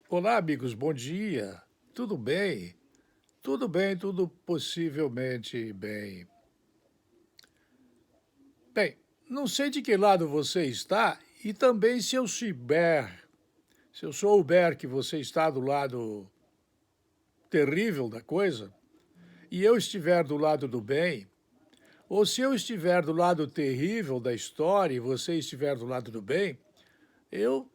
Olá, amigos, bom dia. Tudo bem? Tudo bem, tudo possivelmente bem. Bem, não sei de que lado você está e também se eu souber que você está do lado terrível da coisa e eu estiver do lado do bem, ou se eu estiver do lado terrível da história e você estiver do lado do bem, eu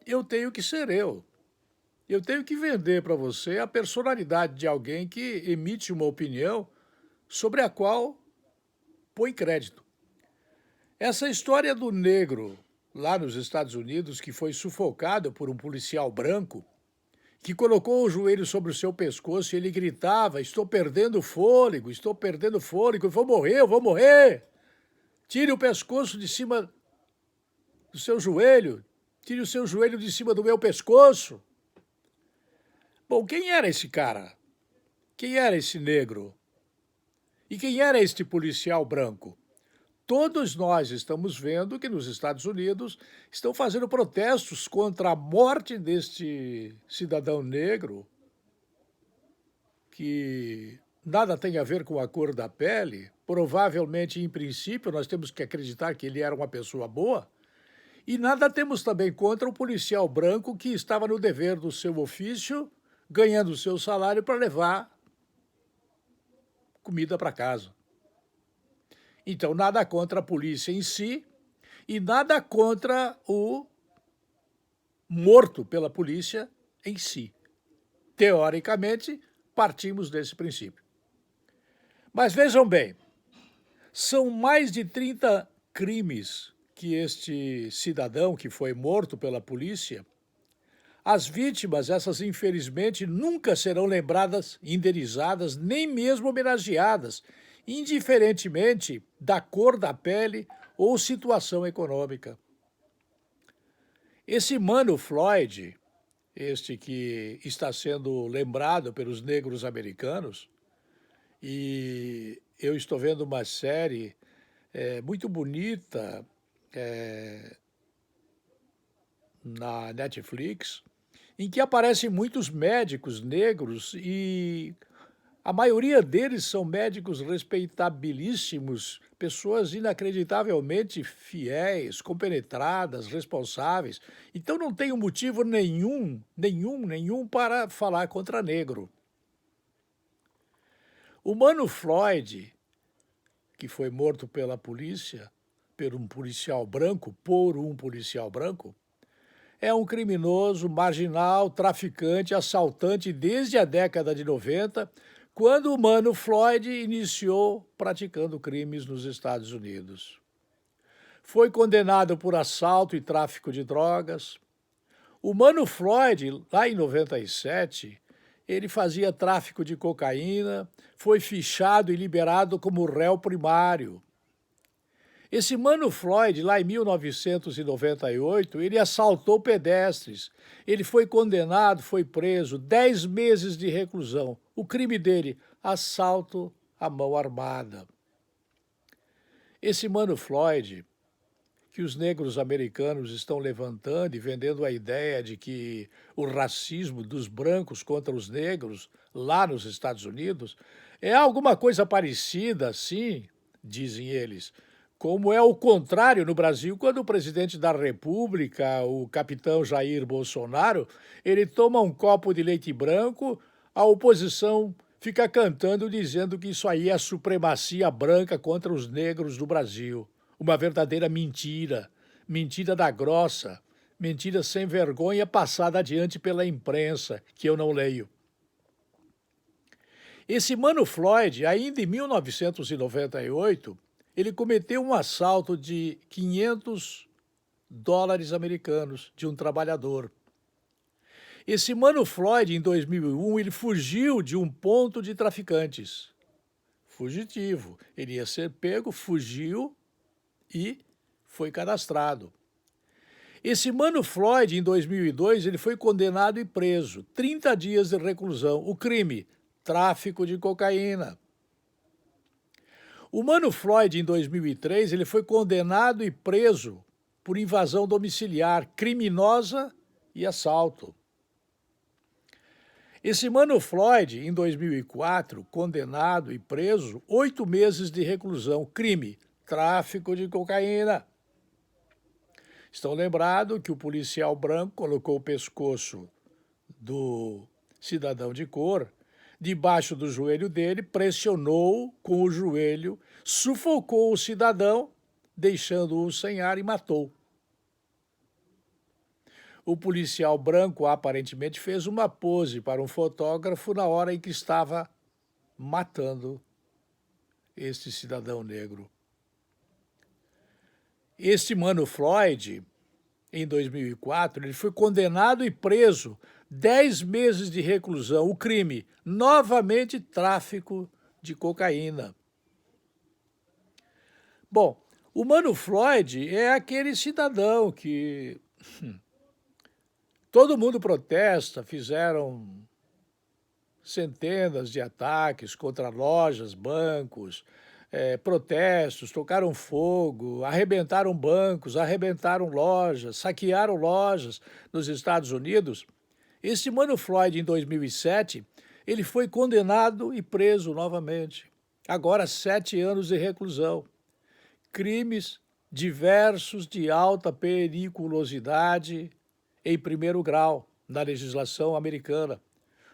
eu tenho que ser eu. Eu tenho que vender para você a personalidade de alguém que emite uma opinião sobre a qual põe crédito. Essa história do negro lá nos Estados Unidos que foi sufocado por um policial branco, que colocou o joelho sobre o seu pescoço e ele gritava: "Estou perdendo fôlego, estou perdendo fôlego, eu vou morrer, eu vou morrer. Tire o pescoço de cima do seu joelho, tire o seu joelho de cima do meu pescoço." Bom, quem era esse cara? Quem era esse negro? E quem era este policial branco? Todos nós estamos vendo que nos Estados Unidos estão fazendo protestos contra a morte deste cidadão negro, que nada tem a ver com a cor da pele. Provavelmente, em princípio, nós temos que acreditar que ele era uma pessoa boa. E nada temos também contra o policial branco que estava no dever do seu ofício, ganhando o seu salário para levar comida para casa. Então, nada contra a polícia em si e nada contra o morto pela polícia em si. Teoricamente, partimos desse princípio. Mas vejam bem, são mais de 30 crimes que este cidadão que foi morto pela polícia, as vítimas, essas infelizmente, nunca serão lembradas, indenizadas, nem mesmo homenageadas, indiferentemente da cor da pele ou situação econômica. Esse Mano Floyd, este que está sendo lembrado pelos negros americanos, e eu estou vendo uma série muito bonita na Netflix, em que aparecem muitos médicos negros e a maioria deles são médicos respeitabilíssimos, pessoas inacreditavelmente fiéis, compenetradas, responsáveis. Então não tenho motivo nenhum para falar contra negro. O Mano Floyd, que foi morto pela polícia, por um policial branco, é um criminoso, marginal, traficante, assaltante desde a década de 90, quando o Mano Floyd iniciou praticando crimes nos Estados Unidos. Foi condenado por assalto e tráfico de drogas. O Mano Floyd, lá em 97, ele fazia tráfico de cocaína, foi fichado e liberado como réu primário. Esse Mano Floyd, lá em 1998, ele assaltou pedestres. Ele foi condenado, foi preso, 10 meses de reclusão. O crime dele, assalto à mão armada. Esse Mano Floyd, que os negros americanos estão levantando e vendendo a ideia de que o racismo dos brancos contra os negros lá nos Estados Unidos é alguma coisa parecida, assim, dizem eles, como é o contrário no Brasil, quando o presidente da República, o capitão Jair Bolsonaro, ele toma um copo de leite branco, a oposição fica cantando dizendo que isso aí é a supremacia branca contra os negros do Brasil. Uma verdadeira mentira, mentira da grossa, mentira sem vergonha passada adiante pela imprensa, que eu não leio. Esse Mano Floyd, ainda em 1998, ele cometeu um assalto de 500 dólares americanos de um trabalhador. Esse Mano Floyd, em 2001, ele fugiu de um ponto de traficantes. Fugitivo. Ele ia ser pego, fugiu e foi cadastrado. Esse Mano Floyd, em 2002, ele foi condenado e preso. 30 dias de reclusão. O crime, tráfico de cocaína. O Mano Floyd, em 2003, ele foi condenado e preso por invasão domiciliar criminosa e assalto. Esse Mano Floyd, em 2004, condenado e preso, 8 meses de reclusão, crime, tráfico de cocaína. Estão lembrados que o policial branco colocou o pescoço do cidadão de cor debaixo do joelho dele, pressionou com o joelho, sufocou o cidadão, deixando-o sem ar e matou. O policial branco aparentemente fez uma pose para um fotógrafo na hora em que estava matando este cidadão negro. Este Mano Floyd, em 2004, ele foi condenado e preso 10 meses de reclusão. O crime, novamente, tráfico de cocaína. Bom, o Mano Floyd é aquele cidadão que todo mundo protesta, fizeram centenas de ataques contra lojas, bancos, protestos, tocaram fogo, arrebentaram bancos, arrebentaram lojas, saquearam lojas nos Estados Unidos. Esse Mano Floyd, em 2007, ele foi condenado e preso novamente. Agora 7 anos de reclusão. Crimes diversos de alta periculosidade em primeiro grau na legislação americana.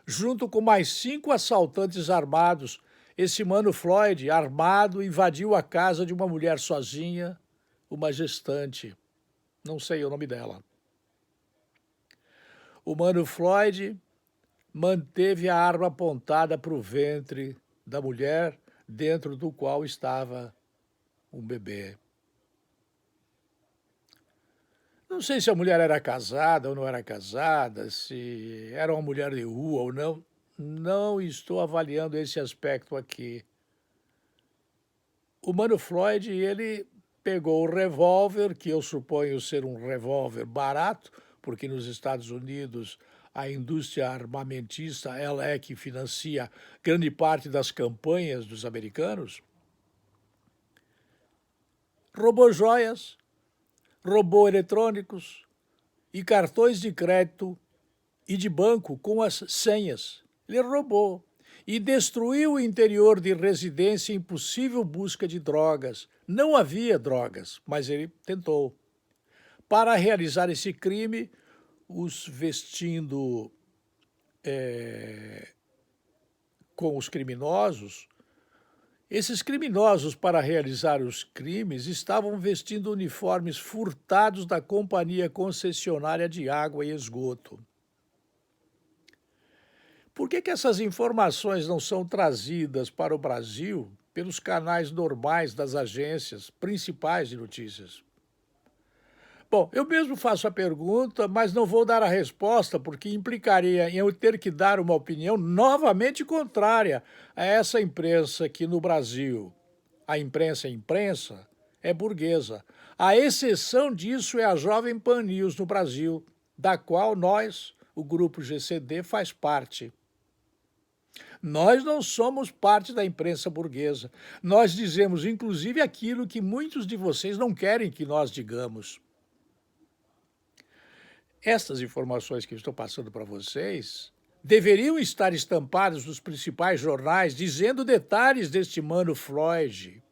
Junto com mais 5 assaltantes armados, esse Mano Floyd, armado, invadiu a casa de uma mulher sozinha, uma gestante. Não sei o nome dela. O Mano Floyd manteve a arma apontada para o ventre da mulher, dentro do qual estava um bebê. Não sei se a mulher era casada ou não era casada, se era uma mulher de rua ou não. Não estou avaliando esse aspecto aqui. O Mano Floyd, ele pegou o revólver, que eu suponho ser um revólver barato, porque nos Estados Unidos a indústria armamentista ela é que financia grande parte das campanhas dos americanos. Roubou joias, roubou eletrônicos e cartões de crédito e de banco com as senhas. Ele roubou e destruiu o interior de residência em possível busca de drogas. Não havia drogas, mas ele tentou. Para realizar esse crime, os vestindo com os criminosos, esses criminosos, para realizar os crimes, estavam vestindo uniformes furtados da companhia concessionária de água e esgoto. Por que essas informações não são trazidas para o Brasil pelos canais normais das agências principais de notícias? Bom, eu mesmo faço a pergunta, mas não vou dar a resposta, porque implicaria em eu ter que dar uma opinião novamente contrária a essa imprensa que no Brasil, a imprensa é burguesa. A exceção disso é a Jovem Pan News no Brasil, da qual nós, o Grupo GCD, faz parte. Nós não somos parte da imprensa burguesa. Nós dizemos, inclusive, aquilo que muitos de vocês não querem que nós digamos. Estas informações que eu estou passando para vocês deveriam estar estampadas nos principais jornais, dizendo detalhes deste Mano Floyd.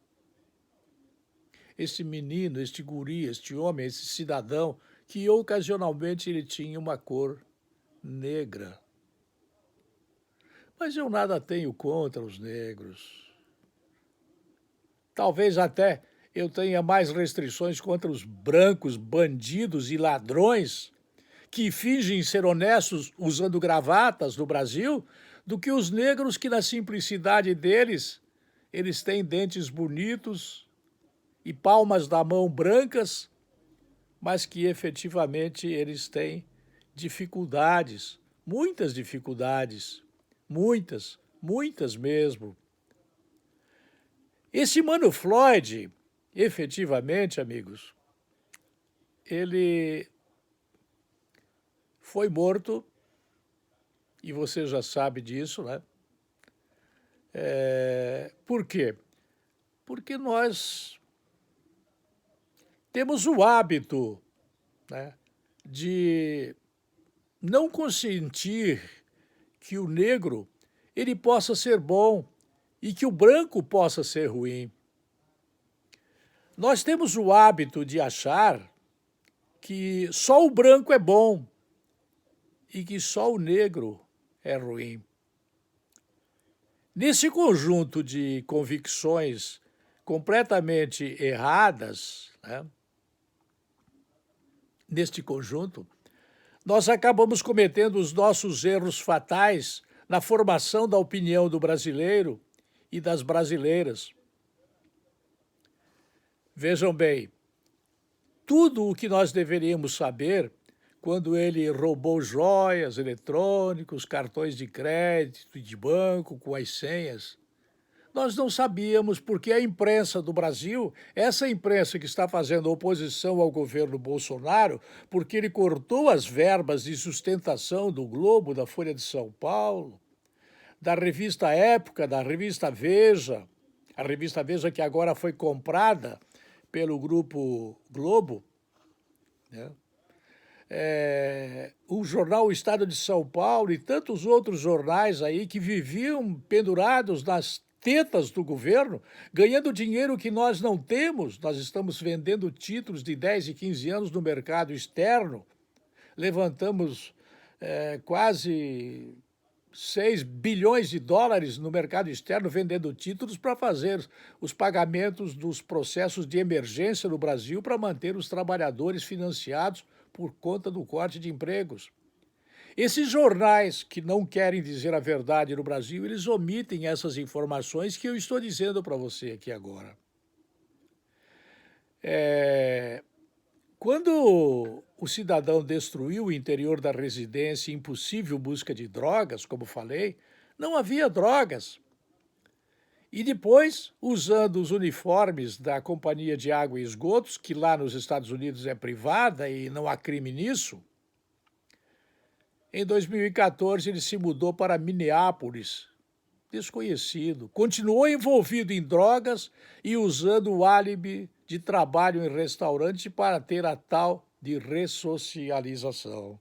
Este menino, este guri, este homem, esse cidadão, que ocasionalmente ele tinha uma cor negra. Mas eu nada tenho contra os negros. Talvez até eu tenha mais restrições contra os brancos, bandidos e ladrões que fingem ser honestos usando gravatas no Brasil, do que os negros que, na simplicidade deles, eles têm dentes bonitos e palmas da mão brancas, mas que efetivamente eles têm dificuldades, muitas dificuldades, muitas mesmo. Esse Mano Floyd, efetivamente, amigos, ele foi morto, e você já sabe disso, né? Por quê? Porque nós temos o hábito, né, de não consentir que o negro ele possa ser bom e que o branco possa ser ruim. Nós temos o hábito de achar que só o branco é bom e que só o negro é ruim. Nesse conjunto de convicções completamente erradas, né, neste conjunto, nós acabamos cometendo os nossos erros fatais na formação da opinião do brasileiro e das brasileiras. Vejam bem, tudo o que nós deveríamos saber quando ele roubou joias, eletrônicos, cartões de crédito e de banco com as senhas, nós não sabíamos porque a imprensa do Brasil, essa imprensa que está fazendo oposição ao governo Bolsonaro, porque ele cortou as verbas de sustentação do Globo, da Folha de São Paulo, da revista Época, da revista Veja, a revista Veja que agora foi comprada pelo Grupo Globo, né? O jornal O Estado de São Paulo e tantos outros jornais aí que viviam pendurados nas tetas do governo, ganhando dinheiro que nós não temos. Nós estamos vendendo títulos de 10 e 15 anos no mercado externo, levantamos quase 6 bilhões de dólares no mercado externo vendendo títulos para fazer os pagamentos dos processos de emergência no Brasil para manter os trabalhadores financiados por conta do corte de empregos. Esses jornais que não querem dizer a verdade no Brasil, eles omitem essas informações que eu estou dizendo para você aqui agora. Quando o cidadão destruiu o interior da residência em impossível busca de drogas, como falei, não havia drogas. E depois, usando os uniformes da Companhia de Água e Esgotos, que lá nos Estados Unidos é privada e não há crime nisso, em 2014 ele se mudou para Minneapolis, desconhecido, continuou envolvido em drogas e usando o álibi de trabalho em restaurante para ter a tal de ressocialização.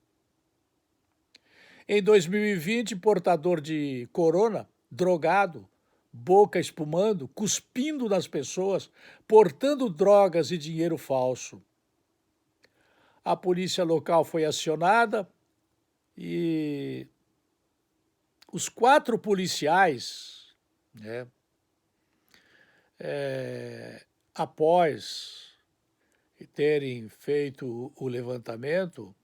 Em 2020, portador de corona, drogado, boca espumando, cuspindo nas pessoas, portando drogas e dinheiro falso. A polícia local foi acionada e os 4 policiais, né, após terem feito o levantamento,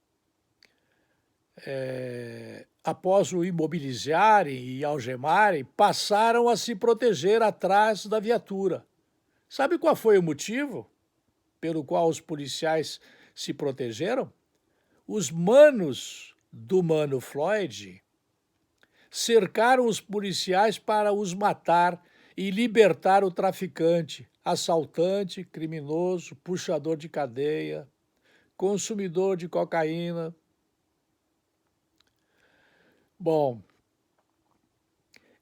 após o imobilizarem e algemarem, passaram a se proteger atrás da viatura. Sabe qual foi o motivo pelo qual os policiais se protegeram? Os manos do Mano Floyd cercaram os policiais para os matar e libertar o traficante, assaltante, criminoso, puxador de cadeia, consumidor de cocaína. Bom,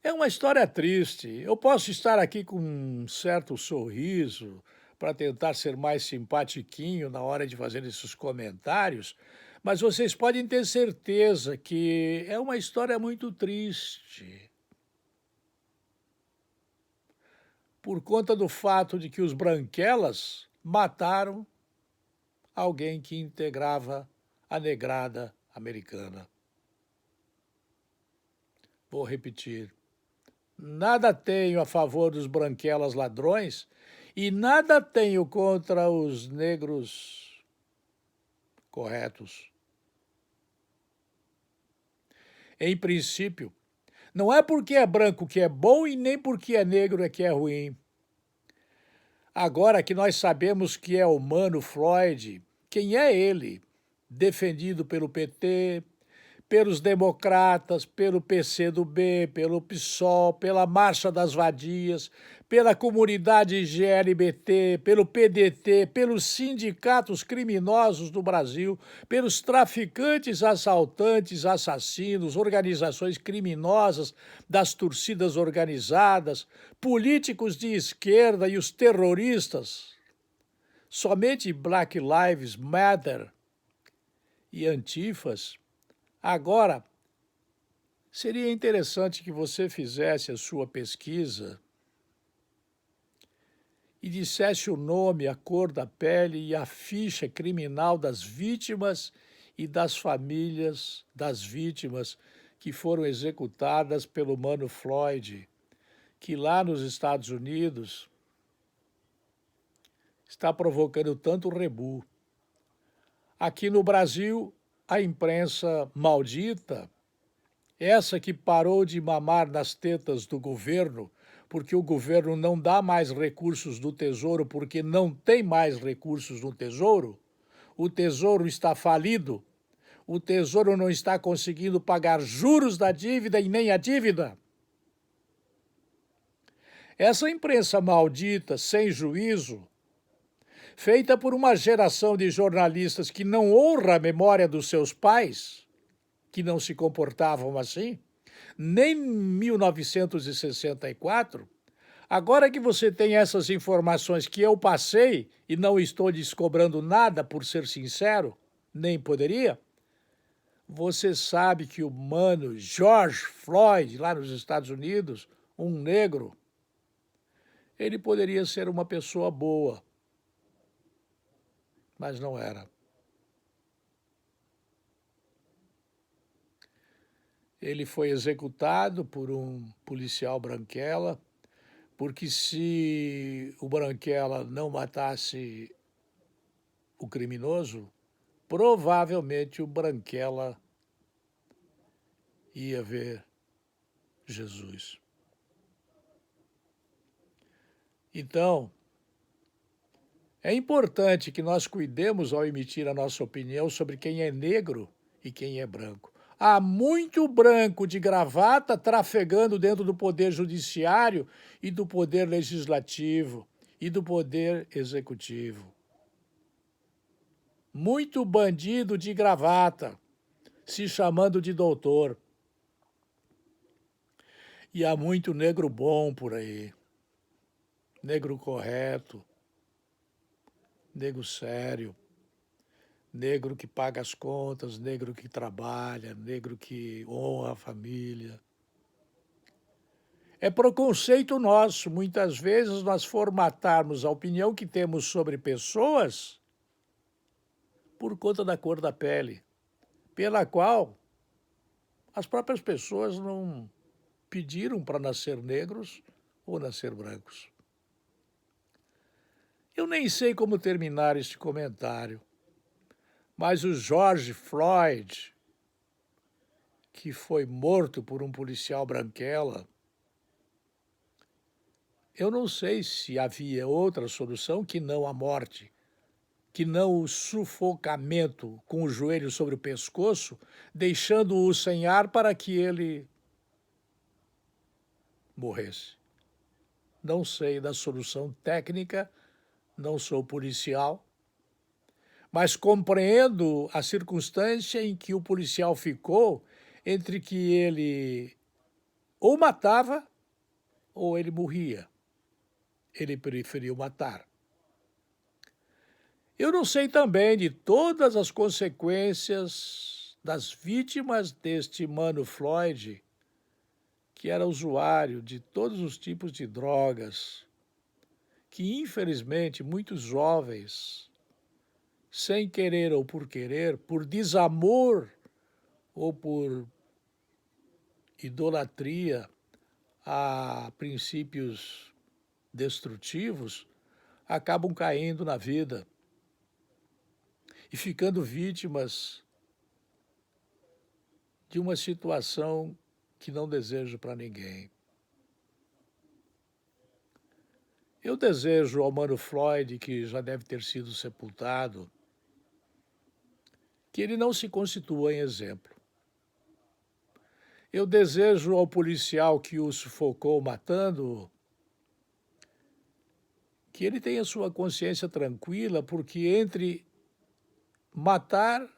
é uma história triste. Eu posso estar aqui com um certo sorriso para tentar ser mais simpatiquinho na hora de fazer esses comentários, mas vocês podem ter certeza que é uma história muito triste. Por conta do fato de que os branquelas mataram alguém que integrava a negrada americana. Vou repetir. Nada tenho a favor dos branquelas ladrões e nada tenho contra os negros corretos. Em princípio, não é porque é branco que é bom e nem porque é negro é que é ruim. Agora que nós sabemos que é o Mano Floyd, quem é ele? Defendido pelo PT, pelos democratas, pelo PCdoB, pelo PSOL, pela Marcha das Vadias, pela comunidade LGBT, pelo PDT, pelos sindicatos criminosos do Brasil, pelos traficantes, assaltantes, assassinos, organizações criminosas das torcidas organizadas, políticos de esquerda e os terroristas. somente Black Lives Matter e Antifas. Agora, seria interessante que você fizesse a sua pesquisa e dissesse o nome, a cor da pele e a ficha criminal das vítimas e das famílias das vítimas que foram executadas pelo Mano Floyd, que lá nos Estados Unidos está provocando tanto rebu. Aqui no Brasil, a imprensa maldita, essa que parou de mamar nas tetas do governo, porque o governo não dá mais recursos do Tesouro, porque não tem mais recursos no Tesouro, o Tesouro está falido, o Tesouro não está conseguindo pagar juros da dívida e nem a dívida. Essa imprensa maldita, sem juízo, feita por uma geração de jornalistas que não honra a memória dos seus pais, que não se comportavam assim, nem em 1964, agora que você tem essas informações que eu passei e não estou descobrando nada, por ser sincero, nem poderia, você sabe que o mano George Floyd, lá nos Estados Unidos, um negro, ele poderia ser uma pessoa boa, mas não era. Ele foi executado por um policial branquela, porque se o branquela não matasse o criminoso, provavelmente o branquela ia ver Jesus. Então, é importante que nós cuidemos ao emitir a nossa opinião sobre quem é negro e quem é branco. Há muito branco de gravata trafegando dentro do poder judiciário e do poder legislativo e do poder executivo. Muito bandido de gravata, se chamando de doutor. E há muito negro bom por aí. Negro correto, negro sério, negro que paga as contas, negro que trabalha, negro que honra a família. É preconceito nosso, muitas vezes, nós formatarmos a opinião que temos sobre pessoas por conta da cor da pele, pela qual as próprias pessoas não pediram para nascer negros ou nascer brancos. Eu nem sei como terminar este comentário, mas o George Floyd, que foi morto por um policial branquela, eu não sei se havia outra solução que não a morte, que não o sufocamento com o joelho sobre o pescoço, deixando-o sem ar para que ele morresse. Não sei da solução técnica, não sou policial, mas compreendo a circunstância em que o policial ficou entre que ele ou matava ou ele morria. Ele preferiu matar. Eu não sei também de todas as consequências das vítimas deste Mano Floyd, que era usuário de todos os tipos de drogas, que infelizmente muitos jovens, sem querer ou por querer, por desamor ou por idolatria a princípios destrutivos, acabam caindo na vida e ficando vítimas de uma situação que não desejo para ninguém. Eu desejo ao Mano Floyd, que já deve ter sido sepultado, que ele não se constitua em exemplo. Eu desejo ao policial que o sufocou matando-o que ele tenha sua consciência tranquila, porque entre matar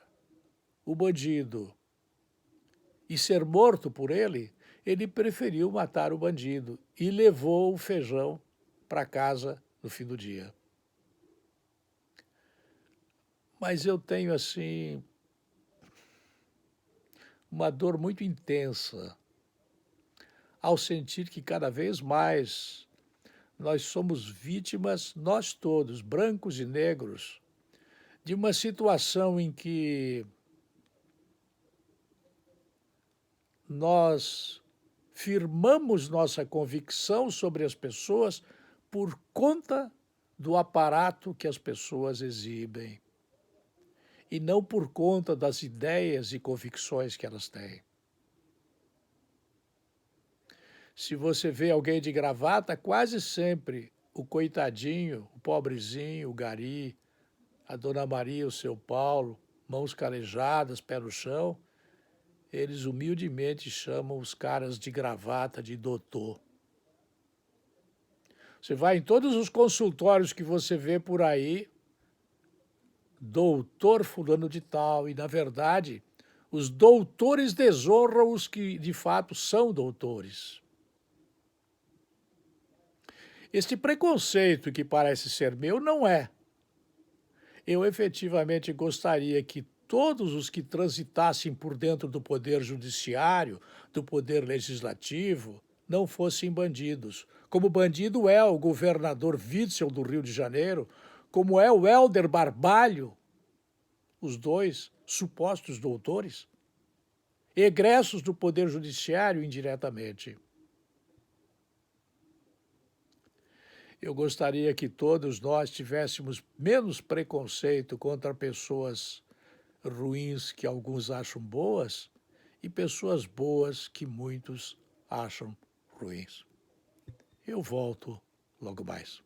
o bandido e ser morto por ele, ele preferiu matar o bandido e levou o feijão para casa no fim do dia. Mas eu tenho, assim, uma dor muito intensa ao sentir que cada vez mais nós somos vítimas, nós todos, brancos e negros, de uma situação em que nós firmamos nossa convicção sobre as pessoas por conta do aparato que as pessoas exibem e não por conta das ideias e convicções que elas têm. Se você vê alguém de gravata, quase sempre o coitadinho, o pobrezinho, o gari, a Dona Maria, o seu Paulo, mãos calejadas, pé no chão, eles humildemente chamam os caras de gravata de doutor. Você vai em todos os consultórios que você vê por aí, doutor fulano de tal, e na verdade, os doutores desonram os que de fato são doutores. Este preconceito que parece ser meu não é. Eu efetivamente gostaria que todos os que transitassem por dentro do poder judiciário, do poder legislativo, não fossem bandidos. Como bandido é o governador Witzel do Rio de Janeiro, como é o Helder Barbalho, os dois supostos doutores, egressos do poder judiciário indiretamente. Eu gostaria que todos nós tivéssemos menos preconceito contra pessoas ruins que alguns acham boas e pessoas boas que muitos acham ruins. Eu volto logo mais.